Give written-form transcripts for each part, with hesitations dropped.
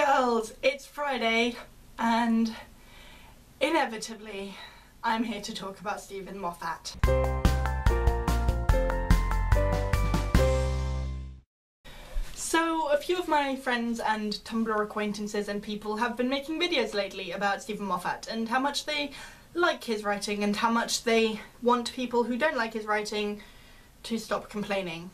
girls, it's Friday and inevitably I'm here to talk about Stephen Moffat. So a few of my friends and Tumblr acquaintances and people have been making videos lately about Stephen Moffat and how much they like his writing and how much they want people who don't like his writing to stop complaining.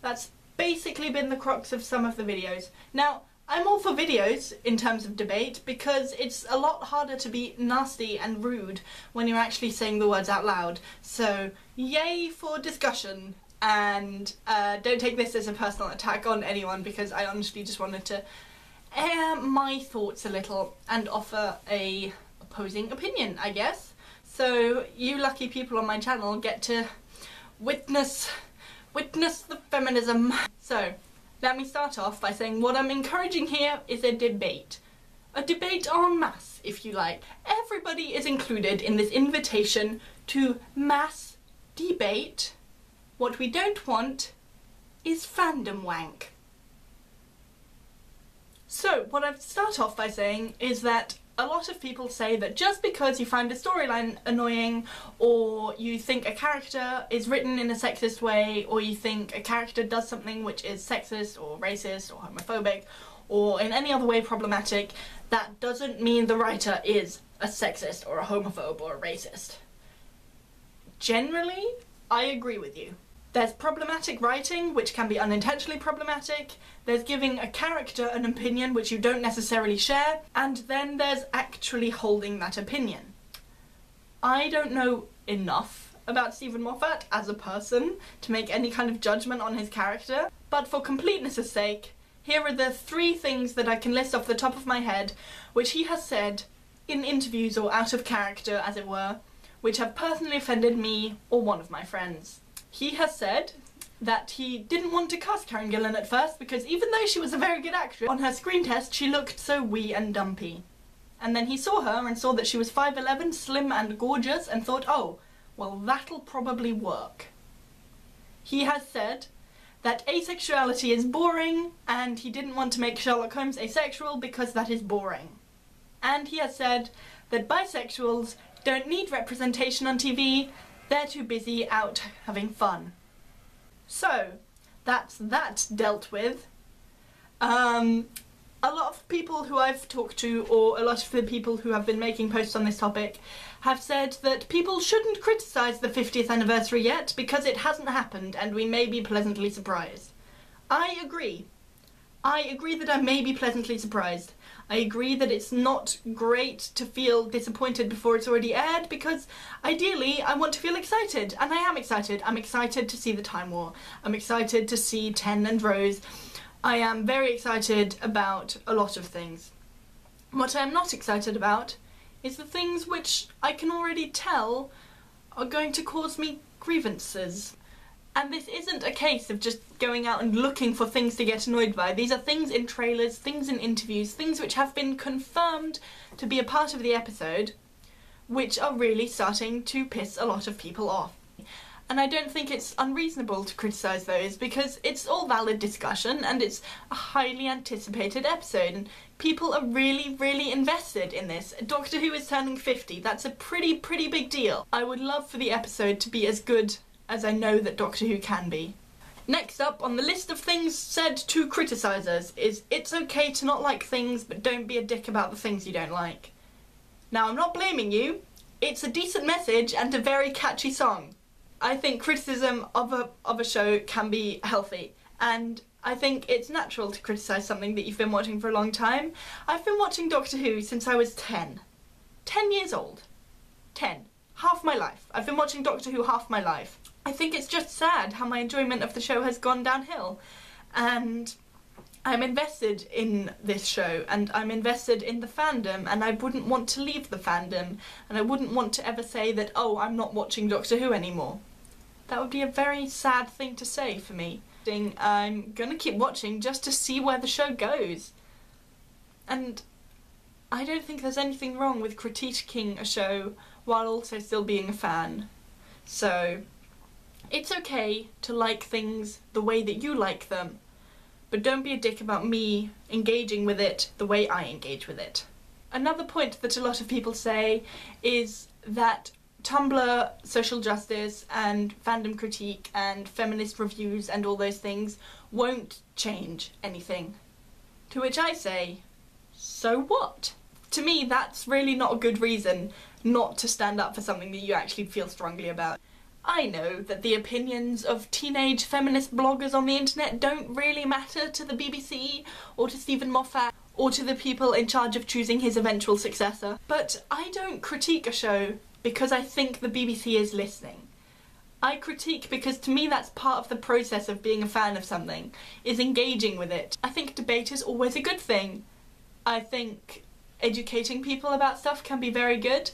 That's basically been the crux of some of the videos. Now, I'm all for videos in terms of debate because it's a lot harder to be nasty and rude when you're actually saying the words out loud. So, yay for discussion, and don't take this as a personal attack on anyone because I honestly just wanted to air my thoughts a little and offer a opposing opinion, I guess. So you lucky people on my channel get to witness the feminism. So, let me start off by saying what I'm encouraging here is a debate. A debate en masse, if you like. Everybody is included in this invitation to mass debate. What we don't want is fandom wank. So, what I'd start off by saying is that a lot of people say that just because you find a storyline annoying, or you think a character is written in a sexist way, or you think a character does something which is sexist or racist or homophobic or in any other way problematic, that doesn't mean the writer is a sexist or a homophobe or a racist. Generally, I agree with you. There's problematic writing, which can be unintentionally problematic, there's giving a character an opinion which you don't necessarily share, and then there's actually holding that opinion. I don't know enough about Stephen Moffat as a person to make any kind of judgment on his character, but for completeness' sake, here are the 3 things that I can list off the top of my head which he has said in interviews or out of character, as it were, which have personally offended me or one of my friends. He has said that he didn't want to cast Karen Gillan at first because even though she was a very good actress, on her screen test she looked so wee and dumpy. And then he saw her and saw that she was 5'11", slim and gorgeous, and thought, oh, well that'll probably work. He has said that asexuality is boring and he didn't want to make Sherlock Holmes asexual because that is boring. And he has said that bisexuals don't need representation on TV, they're too busy out having fun. So, that's that dealt with. A lot of people who I've talked to, or a lot of the people who have been making posts on this topic, have said that people shouldn't criticise the 50th anniversary yet because it hasn't happened and we may be pleasantly surprised. I agree. I agree that I may be pleasantly surprised. I agree that it's not great to feel disappointed before it's already aired because ideally I want to feel excited, and I am excited. I'm excited to see the Time War. I'm excited to see Ten and Rose. I am very excited about a lot of things. What I am not excited about is the things which I can already tell are going to cause me grievances. And this isn't a case of just going out and looking for things to get annoyed by. These are things in trailers, things in interviews, things which have been confirmed to be a part of the episode, which are really starting to piss a lot of people off. And I don't think it's unreasonable to criticise those because it's all valid discussion and it's a highly anticipated episode and people are really invested in this. Doctor Who is turning 50, that's a pretty big deal. I would love for the episode to be as good as I know that Doctor Who can be. Next up on the list of things said to criticisers is it's okay to not like things, but don't be a dick about the things you don't like. Now, I'm not blaming you. It's a decent message and a very catchy song. I think criticism of a show can be healthy, and I think it's natural to criticise something that you've been watching for a long time. I've been watching Doctor Who since I was 10. 10 years old. 10. Half my life. I've been watching Doctor Who half my life. I think it's just sad how my enjoyment of the show has gone downhill, and I'm invested in this show and I'm invested in the fandom, and I wouldn't want to leave the fandom, and I wouldn't want to ever say that, oh, I'm not watching Doctor Who anymore. That would be a very sad thing to say for me. I'm gonna keep watching just to see where the show goes. And I don't think there's anything wrong with critiquing a show while also still being a fan. So it's okay to like things the way that you like them, but don't be a dick about me engaging with it the way I engage with it. Another point that a lot of people say is that Tumblr social justice and fandom critique and feminist reviews and all those things won't change anything. To which I say, so what? To me, that's really not a good reason not to stand up for something that you actually feel strongly about. I know that the opinions of teenage feminist bloggers on the internet don't really matter to the BBC or to Stephen Moffat or to the people in charge of choosing his eventual successor, but I don't critique a show because I think the BBC is listening. I critique because to me that's part of the process of being a fan of something, is engaging with it. I think debate is always a good thing. I think educating people about stuff can be very good.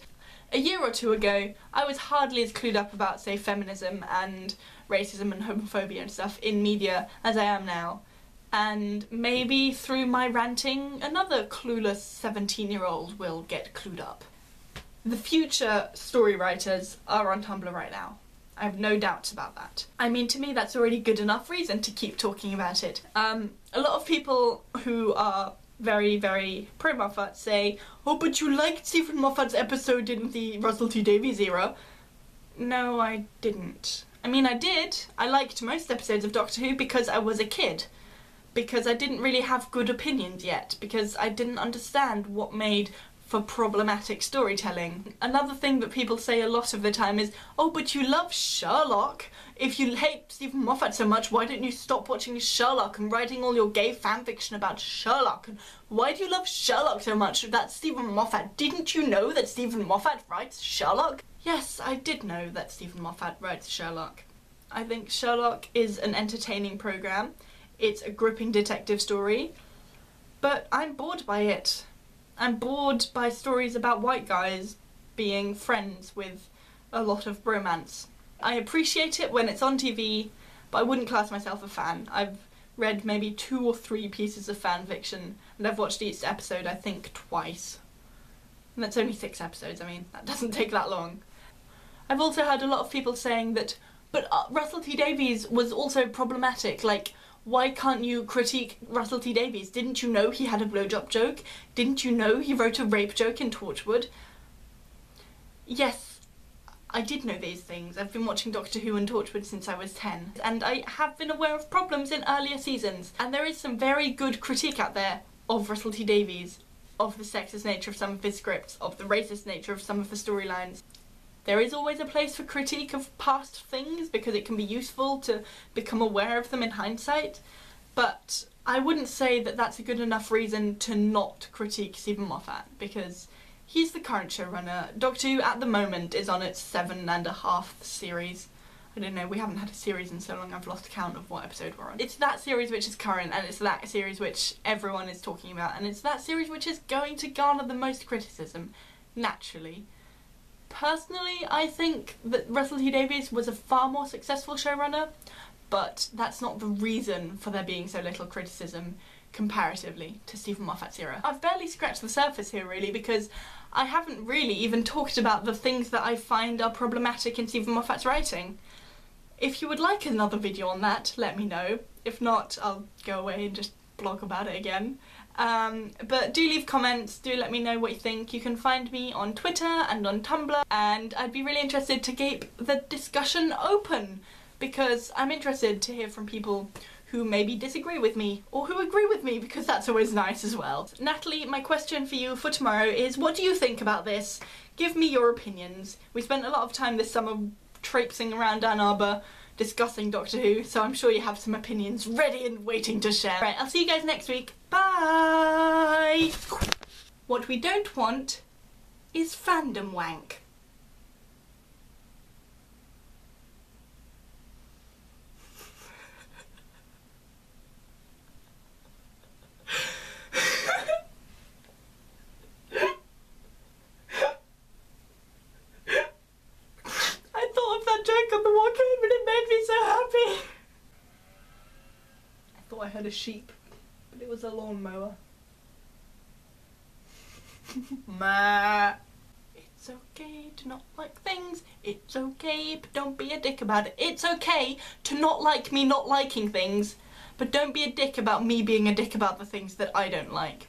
A year or two ago, I was hardly as clued up about, say, feminism and racism and homophobia and stuff in media as I am now. And maybe through my ranting, another clueless 17-year-old will get clued up. The future story writers are on Tumblr right now. I have no doubts about that. I mean, to me that's already good enough reason to keep talking about it. A lot of people who are very, very pro-Moffat say, oh, but you liked Stephen Moffat's episode in the Russell T Davies era. No, I didn't. I mean, I did. I liked most episodes of Doctor Who because I was a kid. Because I didn't really have good opinions yet. Because I didn't understand what made for problematic storytelling. Another thing that people say a lot of the time is, oh, but you love Sherlock. If you hate Stephen Moffat so much, why don't you stop watching Sherlock and writing all your gay fanfiction about Sherlock? And why do you love Sherlock so much? That's Stephen Moffat. Didn't you know that Stephen Moffat writes Sherlock? Yes, I did know that Stephen Moffat writes Sherlock. I think Sherlock is an entertaining programme. It's a gripping detective story. But I'm bored by it. I'm bored by stories about white guys being friends with a lot of bromance. I appreciate it when it's on TV, but I wouldn't class myself a fan. I've read maybe 2 or 3 pieces of fan fiction, and I've watched each episode, I think, twice. And that's only 6 episodes, I mean, that doesn't take that long. I've also heard a lot of people saying that, but Russell T Davies was also problematic, like, why can't you critique Russell T Davies? Didn't you know he had a blowjob joke? Didn't you know he wrote a rape joke in Torchwood? Yes, I did know these things. I've been watching Doctor Who and Torchwood since I was 10, and I have been aware of problems in earlier seasons, and there is some very good critique out there of Russell T Davies, of the sexist nature of some of his scripts, of the racist nature of some of the storylines. There is always a place for critique of past things because it can be useful to become aware of them in hindsight, but I wouldn't say that that's a good enough reason to not critique Stephen Moffat, because he's the current showrunner. Doctor Who at the moment is on its 7.5th series. I don't know, we haven't had a series in so long I've lost count of what episode we're on. It's that series which is current, and it's that series which everyone is talking about, and it's that series which is going to garner the most criticism, naturally. Personally, I think that Russell T Davies was a far more successful showrunner, but that's not the reason for there being so little criticism comparatively to Stephen Moffat's era. I've barely scratched the surface here really, because I haven't really even talked about the things that I find are problematic in Stephen Moffat's writing. If you would like another video on that, let me know. If not, I'll go away and just blog about it again. But do leave comments, do let me know what you think. You can find me on Twitter and on Tumblr, and I'd be really interested to keep the discussion open, because I'm interested to hear from people who maybe disagree with me, or who agree with me, because that's always nice as well. Natalie, my question for you for tomorrow is, what do you think about this? Give me your opinions. We spent a lot of time this summer traipsing around Ann Arbor discussing Doctor Who, so I'm sure you have some opinions ready and waiting to share. Right, I'll see you guys next week. Bye! What we don't want is fandom wank. I heard a sheep, but it was a lawnmower. Ma. It's okay to not like things. It's okay, but don't be a dick about it. It's okay to not like me not liking things, but don't be a dick about me being a dick about the things that I don't like.